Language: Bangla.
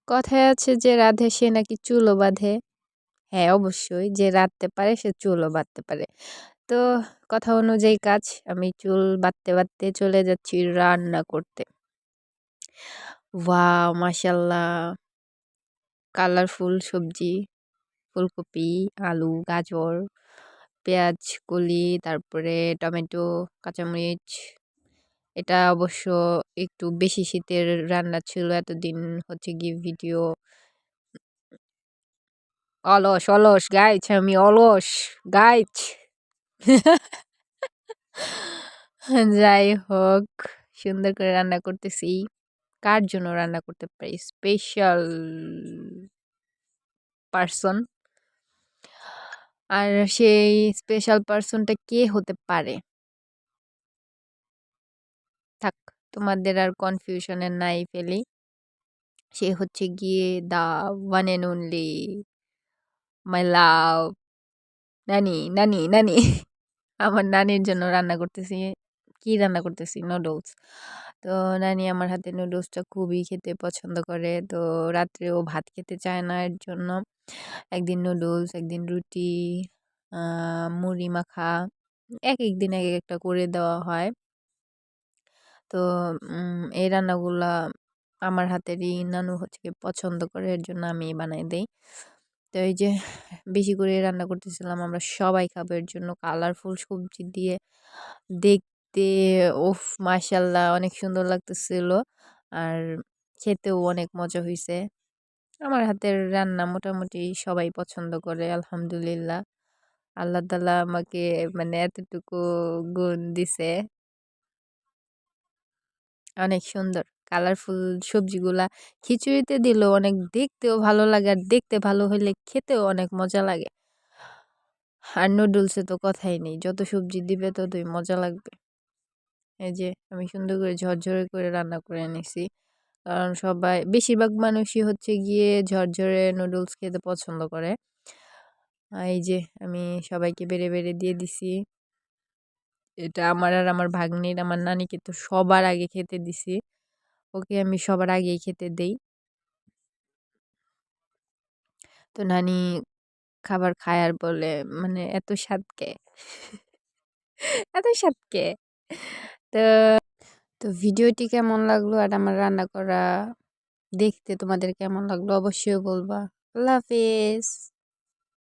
কথায় আছে যে রাঁধে সে নাকি চুলও বাঁধে। হ্যাঁ, অবশ্যই যে রাঁধতে পারে সে চুলও বাঁধতে পারে। তো কথা অনুযায়ী কাজ, আমি চুল বাঁধতে, বাঁধতে চলে যাচ্ছি রান্না করতে। ওয়াও! মাশাআল্লাহ! কালারফুল সবজি, ফুলকপি, আলু, গাজর, পেঁয়াজ কলি, তারপরে টমেটো, কাঁচামরিচ। এটা অবশ্য একটু বেশি শীতের রান্না ছিল। এতদিন হচ্ছে গিয়ে ভিডিও অলস, অলস গাইজ, আমি অলস গাইজ। যাই হোক, সুন্দর করে রান্না করতেছি। কার জন্য রান্না করতে পারি? Special person. আর সেই স্পেশাল পারসনটা কে হতে পারে? থাক, তোমাদের আর কনফিউশনে নাই ফেলি। সে হচ্ছে গিয়ে the one and only my love নানি, নানি, নানি। আমার নানির জন্য রান্না করতেছি। কি রান্না করতেছি? নুডলস। তো নানি আমার হাতে নুডলসটা খুবই খেতে পছন্দ করে। তো রাত্রেও ভাত খেতে চায় না, এর জন্য একদিন নুডলস, একদিন রুটি, মুড়ি মাখা, একেক দিন একেক একটা করে দেওয়া হয়। তো এই রান্নাগুলা আমার হাতেরই নানু হচ্ছে গিয়ে পছন্দ করে, এর জন্য আমি বানাই দেই। তো এই যে বেশি করে রান্না করতেছিলাম, আমরা সবাই খাবো, এর জন্য কালারফুল সবজি দিয়ে দেখতে উফ মাশাআল্লাহ অনেক সুন্দর লাগতেছিল। আর খেতেও অনেক মজা হইছে। আমার হাতের রান্না মোটামুটি সবাই পছন্দ করে আলহামদুলিল্লাহ। আল্লাহ তাআলা আমাকে মানে এতটুকু গুণ দিছে। অনেক সুন্দর কালারফুল সবজিগুলা খিচুড়িতে দিলেও অনেক দেখতেও ভালো লাগে, আর দেখতে ভালো হলে খেতেও অনেক মজা লাগে। আর নুডলসে তো কথাই নেই, যত সবজি দিবে ততই মজা লাগবে। এই যে আমি সুন্দর করে ঝরঝরে করে রান্না করে নিছি, কারণ সবাই বেশিরভাগ মানুষই হচ্ছে গিয়ে ঝরঝরে নুডলস খেতে পছন্দ করে। এই যে আমি সবাইকে বেড়ে বেড়ে দিয়ে দিছি। এটা আমার আর আমার ভাগ্নির, আমার নানিকে তো সবার আগে খেতে দিছি। ওকে আমি সবার আগেই খেতে দেই। তো নানি খাবার খায় আর বলে, মানে এত স্বাদ কে? এত স্বাদ কে? তো তো ভিডিওটি কেমন লাগলো আর আমার রান্না করা দেখতে তোমাদের কেমন লাগলো অবশ্যই বলবা। আল্লাহ হাফেজ।